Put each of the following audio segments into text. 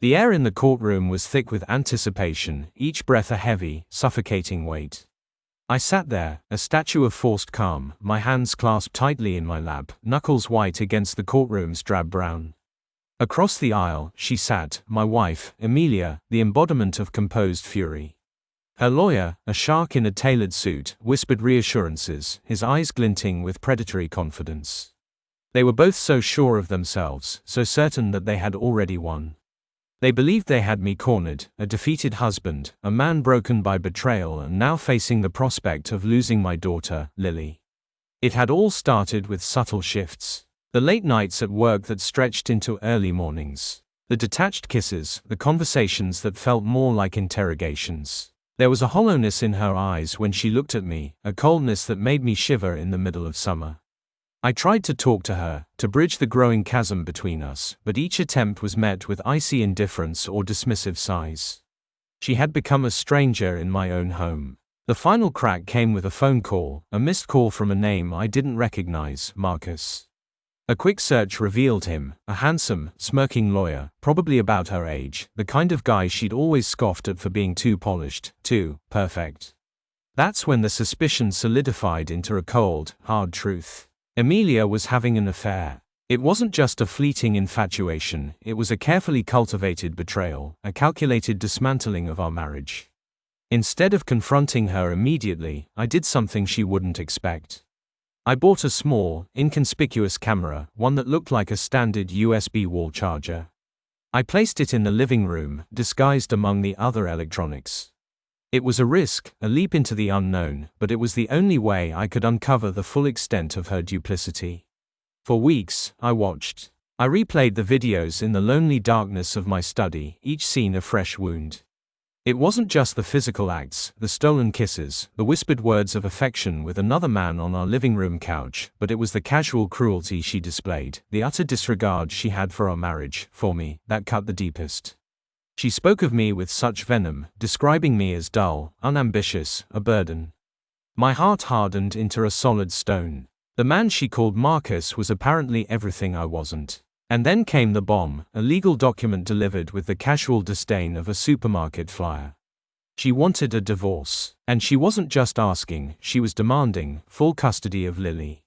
The air in the courtroom was thick with anticipation, each breath a heavy, suffocating weight. I sat there, a statue of forced calm, my hands clasped tightly in my lap, knuckles white against the courtroom's drab brown. Across the aisle, she sat, my wife, Emilia, the embodiment of composed fury. Her lawyer, a shark in a tailored suit, whispered reassurances, his eyes glinting with predatory confidence. They were both so sure of themselves, so certain that they had already won. They believed they had me cornered, a defeated husband, a man broken by betrayal and now facing the prospect of losing my daughter, Lily. It had all started with subtle shifts. The late nights at work that stretched into early mornings. The detached kisses, the conversations that felt more like interrogations. There was a hollowness in her eyes when she looked at me, a coldness that made me shiver in the middle of summer. I tried to talk to her, to bridge the growing chasm between us, but each attempt was met with icy indifference or dismissive sighs. She had become a stranger in my own home. The final crack came with a phone call, a missed call from a name I didn't recognize, Marcus. A quick search revealed him, a handsome, smirking lawyer, probably about her age, the kind of guy she'd always scoffed at for being too polished, too perfect. That's when the suspicion solidified into a cold, hard truth. Emilia was having an affair. It wasn't just a fleeting infatuation, it was a carefully cultivated betrayal, a calculated dismantling of our marriage. Instead of confronting her immediately, I did something she wouldn't expect. I bought a small, inconspicuous camera, one that looked like a standard USB wall charger. I placed it in the living room, disguised among the other electronics. It was a risk, a leap into the unknown, but it was the only way I could uncover the full extent of her duplicity. For weeks, I watched. I replayed the videos in the lonely darkness of my study, each scene a fresh wound. It wasn't just the physical acts, the stolen kisses, the whispered words of affection with another man on our living room couch, but it was the casual cruelty she displayed, the utter disregard she had for our marriage, for me, that cut the deepest. She spoke of me with such venom, describing me as dull, unambitious, a burden. My heart hardened into a solid stone. The man she called Marcus was apparently everything I wasn't. And then came the bomb, a legal document delivered with the casual disdain of a supermarket flyer. She wanted a divorce. And she wasn't just asking, she was demanding full custody of Lily.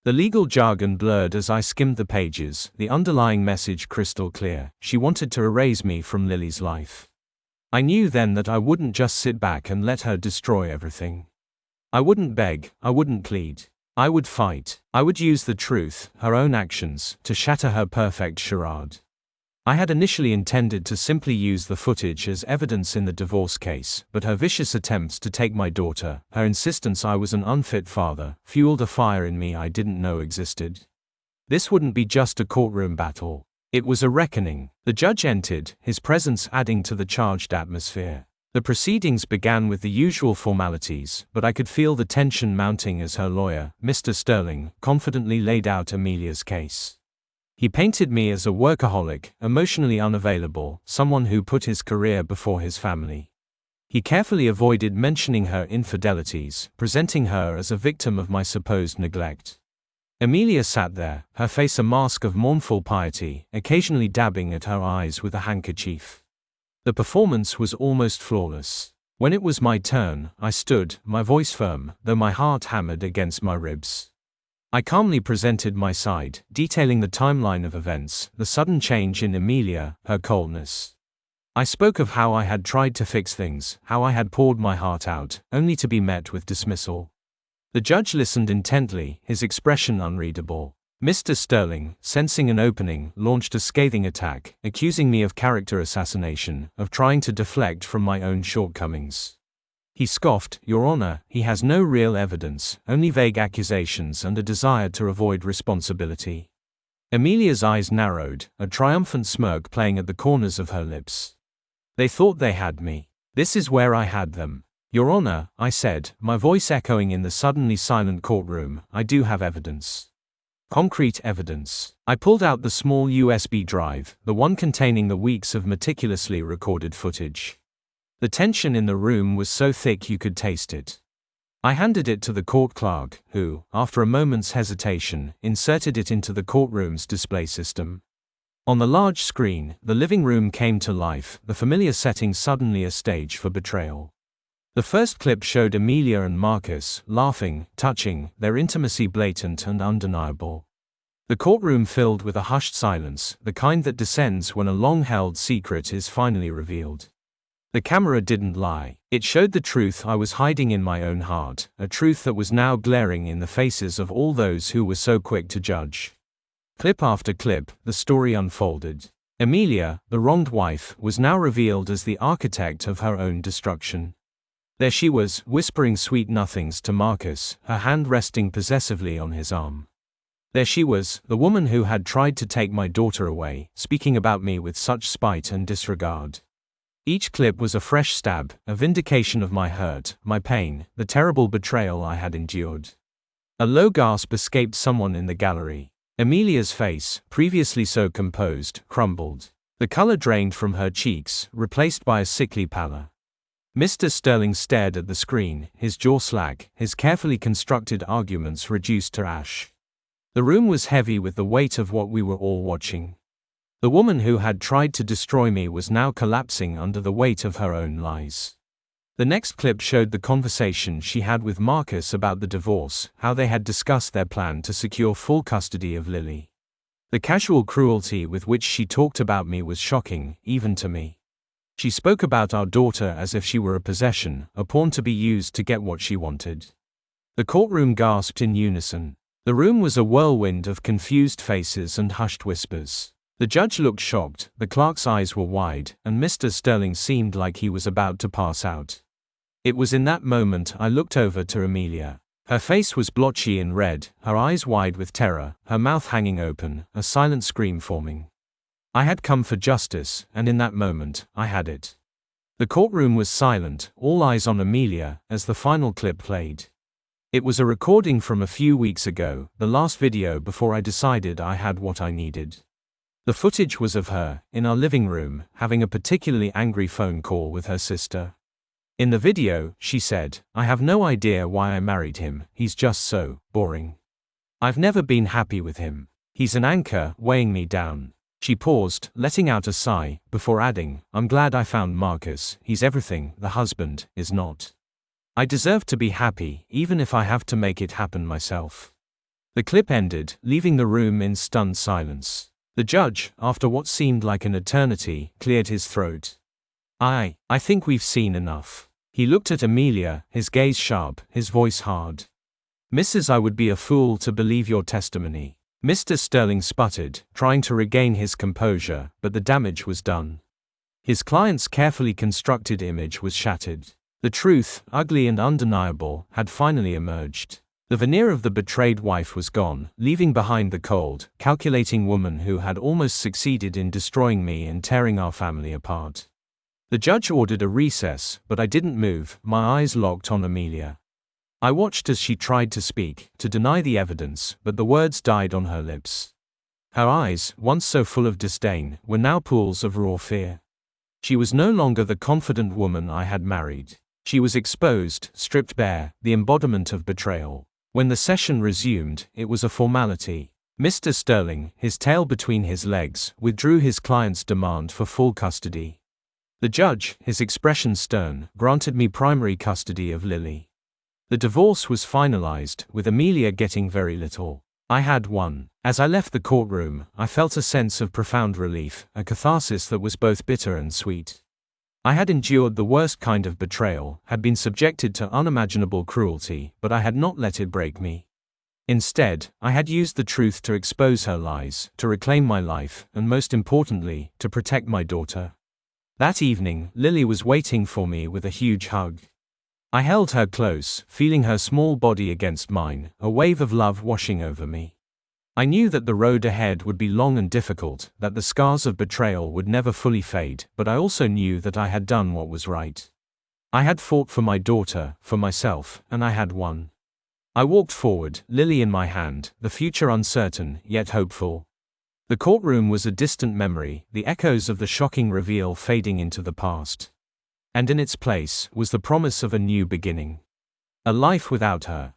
The legal jargon blurred as I skimmed the pages, the underlying message crystal clear. She wanted to erase me from Lily's life. I knew then that I wouldn't just sit back and let her destroy everything. I wouldn't beg, I wouldn't plead. I would fight. I would use the truth, her own actions, to shatter her perfect charade. I had initially intended to simply use the footage as evidence in the divorce case, but her vicious attempts to take my daughter, her insistence I was an unfit father, fueled a fire in me I didn't know existed. This wouldn't be just a courtroom battle. It was a reckoning. The judge entered, his presence adding to the charged atmosphere. The proceedings began with the usual formalities, but I could feel the tension mounting as her lawyer, Mr. Sterling, confidently laid out Emilia's case. He painted me as a workaholic, emotionally unavailable, someone who put his career before his family. He carefully avoided mentioning her infidelities, presenting her as a victim of my supposed neglect. Emilia sat there, her face a mask of mournful piety, occasionally dabbing at her eyes with a handkerchief. The performance was almost flawless. When it was my turn, I stood, my voice firm, though my heart hammered against my ribs. I calmly presented my side, detailing the timeline of events, the sudden change in Emilia, her coldness. I spoke of how I had tried to fix things, how I had poured my heart out, only to be met with dismissal. The judge listened intently, his expression unreadable. Mr. Sterling, sensing an opening, launched a scathing attack, accusing me of character assassination, of trying to deflect from my own shortcomings. He scoffed, "Your Honor, he has no real evidence, only vague accusations and a desire to avoid responsibility." Emilia's eyes narrowed, a triumphant smirk playing at the corners of her lips. They thought they had me. This is where I had them. "Your Honor," I said, my voice echoing in the suddenly silent courtroom, "I do have evidence. Concrete evidence." I pulled out the small USB drive, the one containing the weeks of meticulously recorded footage. The tension in the room was so thick you could taste it. I handed it to the court clerk, who, after a moment's hesitation, inserted it into the courtroom's display system. On the large screen, the living room came to life, the familiar setting suddenly a stage for betrayal. The first clip showed Amelia and Marcus, laughing, touching, their intimacy blatant and undeniable. The courtroom filled with a hushed silence, the kind that descends when a long-held secret is finally revealed. The camera didn't lie. It showed the truth I was hiding in my own heart, a truth that was now glaring in the faces of all those who were so quick to judge. Clip after clip, the story unfolded. Amelia, the wronged wife, was now revealed as the architect of her own destruction. There she was, whispering sweet nothings to Marcus, her hand resting possessively on his arm. There she was, the woman who had tried to take my daughter away, speaking about me with such spite and disregard. Each clip was a fresh stab, a vindication of my hurt, my pain, the terrible betrayal I had endured. A low gasp escaped someone in the gallery. Amelia's face, previously so composed, crumbled. The color drained from her cheeks, replaced by a sickly pallor. Mr. Sterling stared at the screen, his jaw slack, his carefully constructed arguments reduced to ash. The room was heavy with the weight of what we were all watching. The woman who had tried to destroy me was now collapsing under the weight of her own lies. The next clip showed the conversation she had with Marcus about the divorce, how they had discussed their plan to secure full custody of Lily. The casual cruelty with which she talked about me was shocking, even to me. She spoke about our daughter as if she were a possession, a pawn to be used to get what she wanted. The courtroom gasped in unison. The room was a whirlwind of confused faces and hushed whispers. The judge looked shocked, the clerk's eyes were wide, and Mr. Sterling seemed like he was about to pass out. It was in that moment I looked over to Amelia. Her face was blotchy and red, her eyes wide with terror, her mouth hanging open, a silent scream forming. I had come for justice, and in that moment, I had it. The courtroom was silent, all eyes on Amelia, as the final clip played. It was a recording from a few weeks ago, the last video before I decided I had what I needed. The footage was of her, in our living room, having a particularly angry phone call with her sister. In the video, she said, "I have no idea why I married him, he's just so boring. I've never been happy with him. He's an anchor, weighing me down." She paused, letting out a sigh, before adding, "I'm glad I found Marcus, he's everything the husband is not. I deserve to be happy, even if I have to make it happen myself." The clip ended, leaving the room in stunned silence. The judge, after what seemed like an eternity, cleared his throat. I think we've seen enough." He looked at Amelia, his gaze sharp, his voice hard. "Mrs. I would be a fool to believe your testimony." Mr. Sterling sputtered, trying to regain his composure, but the damage was done. His client's carefully constructed image was shattered. The truth, ugly and undeniable, had finally emerged. The veneer of the betrayed wife was gone, leaving behind the cold, calculating woman who had almost succeeded in destroying me and tearing our family apart. The judge ordered a recess, but I didn't move, my eyes locked on Amelia. I watched as she tried to speak, to deny the evidence, but the words died on her lips. Her eyes, once so full of disdain, were now pools of raw fear. She was no longer the confident woman I had married. She was exposed, stripped bare, the embodiment of betrayal. When the session resumed, it was a formality. Mr. Sterling, his tail between his legs, withdrew his client's demand for full custody. The judge, his expression stern, granted me primary custody of Lily. The divorce was finalized, with Amelia getting very little. I had won. As I left the courtroom, I felt a sense of profound relief, a catharsis that was both bitter and sweet. I had endured the worst kind of betrayal, had been subjected to unimaginable cruelty, but I had not let it break me. Instead, I had used the truth to expose her lies, to reclaim my life, and most importantly, to protect my daughter. That evening, Lily was waiting for me with a huge hug. I held her close, feeling her small body against mine, a wave of love washing over me. I knew that the road ahead would be long and difficult, that the scars of betrayal would never fully fade, but I also knew that I had done what was right. I had fought for my daughter, for myself, and I had won. I walked forward, Lily in my hand, the future uncertain, yet hopeful. The courtroom was a distant memory, the echoes of the shocking reveal fading into the past. And in its place was the promise of a new beginning. A life without her.